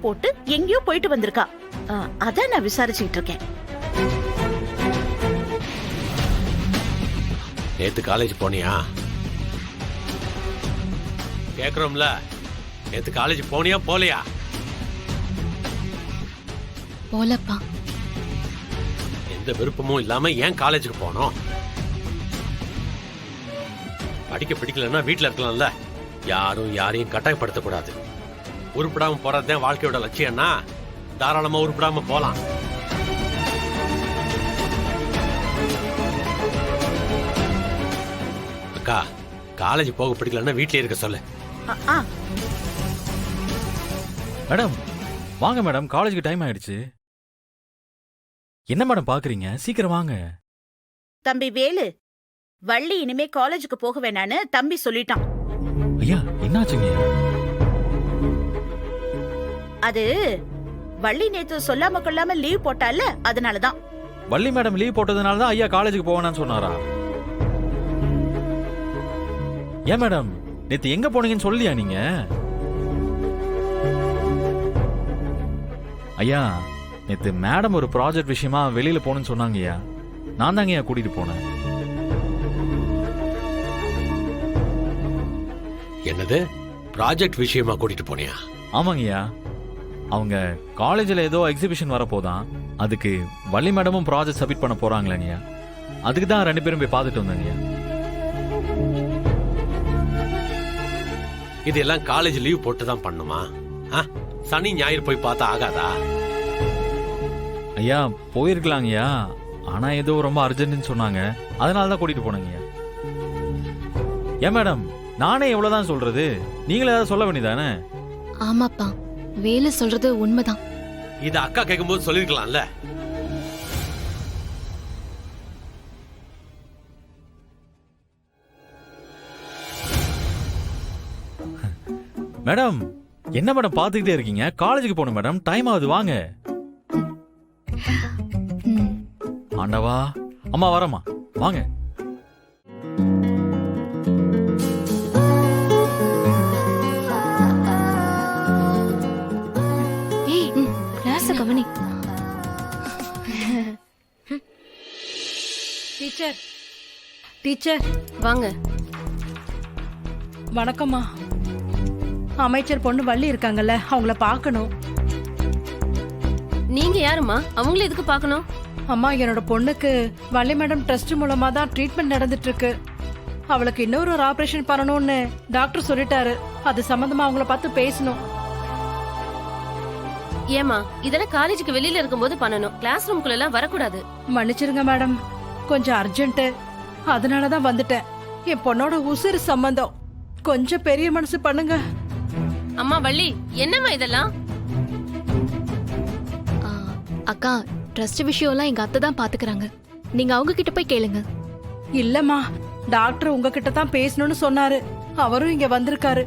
போட்டு எங்கேயோ போயிட்டு வந்திருக்கா. அதான் நான் விசாரிச்சுட்டு இருக்கேன். நேத்து காலேஜ் போனியா? கேக்குறோம்ல, நேத்து காலேஜ் போனியா போலையா? போலப்பா. எந்த விருப்பமும் இல்லாம ஏன் காலேஜுக்கு போனோம்? படிக்க பிடிக்கலன்னா வீட்டுல இருக்கலாம்ல. யாரும் யாரையும் கட்டாயப்படுத்தக்கூடாது. உருப்படாம போறதுதான் வாழ்க்கையோட லட்சியம்னா தாராளமா உருப்படாம போலாம். அக்கா, காலேஜ் போக பிடிக்கலன்னா வீட்லயே இருக்க சொல்லு. மேடம் வாங்க மேடம், காலேஜுக்கு டைம் ஆயிடுச்சு. என்ன மேடம் பாக்குறீங்க? சீக்கிரம் வாங்க. தம்பி வேலு, வள்ளி இனிமே காலேஜுக்கு போக வேணான்னு தம்பி சொல்லிட்டான். ஐயா என்னாச்சுங்க? அது வள்ளி நேத்து சொல்லாம கொள்ளாம லீவ் போட்டால, அதனாலதான். வள்ளி மேடம் லீவ் போட்டதுனால தான் ஐயா காலேஜுக்கு போவேனான்னு சொன்னாரா? ஏன் மேடம் நேத்து எங்க போனீங்கன்னு சொல்லியா நீங்க? ஐயா நேத்து மேடம் ஒரு ப்ராஜெக்ட் விஷயமா வெளியில போகணும்னு சொன்னாங்க ஐயா. நான் தாங்க ஐயா கூட்டிட்டு போனேன். என்னது, ப்ராஜெக்ட் விஷயமா கூட்டிட்டு போனியா? ஆமாங்கய்யா, அவங்க காலேஜில் ஏதோ எக்ஸிபிஷன் வரப்போதான். அதுக்கு வள்ளி மேடமும் ப்ராஜெக்ட் சப்மிட் பண்ண போறாங்களேங்கய்யா. அதுக்கு தான் 2 பேரும் போய் பார்த்துட்டு வந்தாங்கய்யா. இதெல்லாம் காலேஜ் லீவ் போட்டு தான் பண்ணுமா? சனி ஞாயிறு போய் பார்த்தா ஆகாதா? ஐயா போயிருக்கலாங்கய்யா, ஆனா ஏதோ ரொம்ப அர்ஜென்ட்னு சொன்னாங்க, அதனால தான் கூட்டிட்டு போனாங்கய்யா. ஏன் மேடம் நானே எவ்வளவுதான் சொல்றது, நீங்களே ஏதாவது சொல்ல வேண்டியதானே? ஆமாப்பா, வேலு சொல்றது உண்மைதான். இத அக்கா கேட்கும்போது சொல்லிருக்கலாம்ல. மேடம் என்ன மேடம் பாத்துக்கிட்டே இருக்கீங்க? காலேஜுக்கு போகணும் மேடம், டைம் ஆகுது, வாங்க. ஆண்டவா, அம்மா வரமா, வாங்க. கவனி. டீச்சர், டீச்சர் வாங்க. வணக்கம்மா. அமைச்சர் பொண்ணு வள்ளி இருக்காங்கல்ல, அவங்கள பார்க்கணும். நீங்க யாருமா? அவங்கள எதுக்கு பார்க்கணும்? அம்மா, என்னோட பொண்ணுக்கு வள்ளி மேடம் ட்ரஸ்ட் மூலமா தான் ட்ரீட்மெண்ட் நடந்துட்டு இருக்கு. அவளுக்கு இன்னொரு ஒரு ஆபரேஷன் பண்ணணும்னு டாக்டர் சொல்லிட்டாரு. அது சம்பந்தமா அவங்கள பார்த்து பேசணும். ஏமா, இதெல்லாம் காலேஜுக்கு வெளியில இருக்கும்போது பண்ணணும், கிளாஸ் ரூம்குள்ள எல்லாம் வரக்கூடாது. மன்னிச்சிருங்க மேடம், கொஞ்சம் அர்ஜென்ட், அதனாலதான் வந்துட்டேன். என் பொண்ணோட உசுறு சம்பந்தம், கொஞ்சம் பெரிய மனசு பண்ணுங்க. அம்மா வள்ளி, என்னம்மா இதெல்லாம்? அக்கா, ட்ரஸ்ட் விஷயம்லாம் எங்க அத்தை தான் பாத்துக்கறாங்க, நீங்க அவங்க கிட்ட போய் கேளுங்க. இல்லம்மா, டாக்டர் உங்ககிட்ட தான் பேசணும்னு சொன்னாரு. அவரும் இங்க வந்திருக்காரு.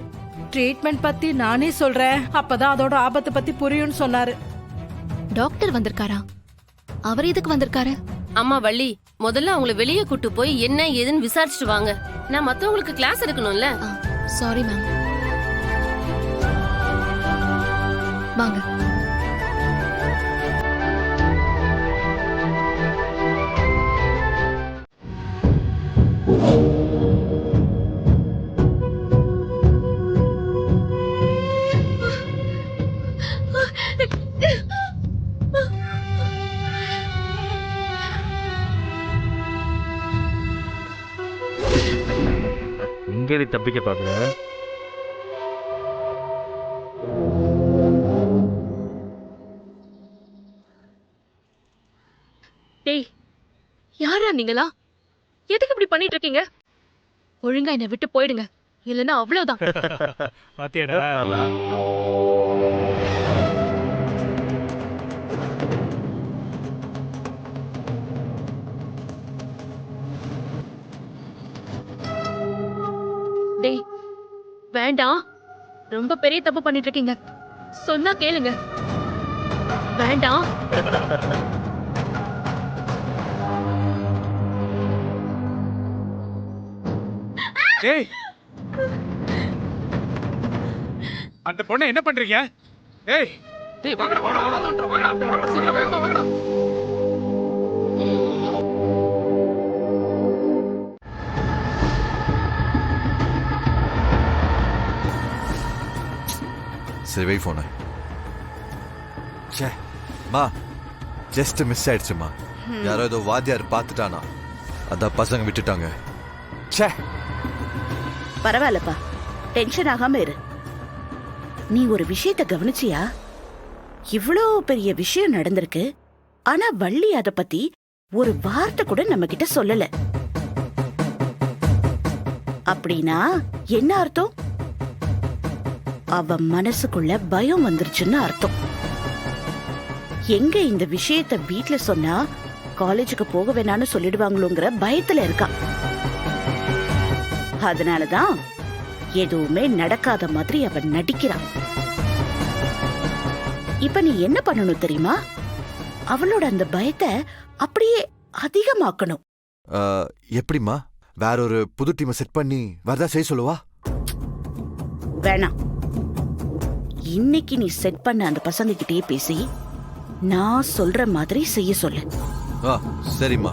ட்ரீட்மெண்ட் பத்தி நானே சொல்றேன், அப்பதான் அதோட ஆபத்தை பத்தி புரியும்னு சொன்னாரு. டாக்டர் வந்திருக்காரா? அவர் எதுக்கு வந்திருக்காரு? அம்மா வள்ளி, முதல்ல அவங்கள வெளியே கூட்டு போய் என்ன ஏதுன்னு விசாரிச்சுட்டு வாங்க. நான் மத்தவங்களுக்கு கிளாஸ் எடுக்கணும்ல. சாரி மேம், வாங்க. எங்கேடி தப்பிக்க பாக்குற? டேய், யாரா நீங்களா? எதுக்கு இப்படி பண்ணிட்டு இருக்கீங்க? ஒழுங்கா என்னை விட்டு போயிடுங்க, இல்லைன்னா அவ்வளவுதான். பாத்தியாடா? டேய் வேண்டாம், ரொம்ப பெரிய தப்பு பண்ணிட்டு இருக்கீங்க, சொன்னா கேளுங்க. வேண்டாம். டேய், அந்த பொண்ணை என்ன பண்றீங்க? ஏய், சரி வை போன மா ஜஸ்ட் மிஸ் ஆயிடுச்சுமா. யாரோ ஏதோ வாத்தியார் பார்த்துட்டானா, அதான் பசங்க விட்டுட்டாங்க. ச்சே, பரவாயில்லப்பா, டென்ஷன் ஆகாம இரு. நீ ஒரு விஷயத்த கவனிச்சியா? இவ்ளோ பெரிய விஷயம் நடந்திருக்கு, ஆனா வள்ளி அத பத்தி ஒரு வார்த்தை கூட நம்ம கிட்ட சொல்லல. அப்படின்னா என்ன அர்த்தம்? அவ மனசுக்குள்ள பயம் வந்துருச்சுன்னு அர்த்தம். எங்க இந்த விஷயத்த வீட்ல சொன்னா காலேஜுக்கு போக வேணான்னு சொல்லிடுவாங்களோங்கிற பயத்துல இருக்கா. அதனாலதான் எதுவுமே நடக்காத மாதிரி அவ நடிக்கிறான். இப்ப நீ என்ன பண்ணணும் தெரியுமா? அவளோட அந்த பயத்தை அப்படியே அதிகமாக்கணும். எப்படிமா? வேற ஒரு புது டீமை செட் பண்ணி வரதா செய்ய சொல்லுவா? வேணாம். இன்னைக்கு நீ செட் பண்ண அந்த பசங்க கிட்டயே பேசி நான் சொல்ற மாதிரி செய்ய சொல்லு. சரிம்மா.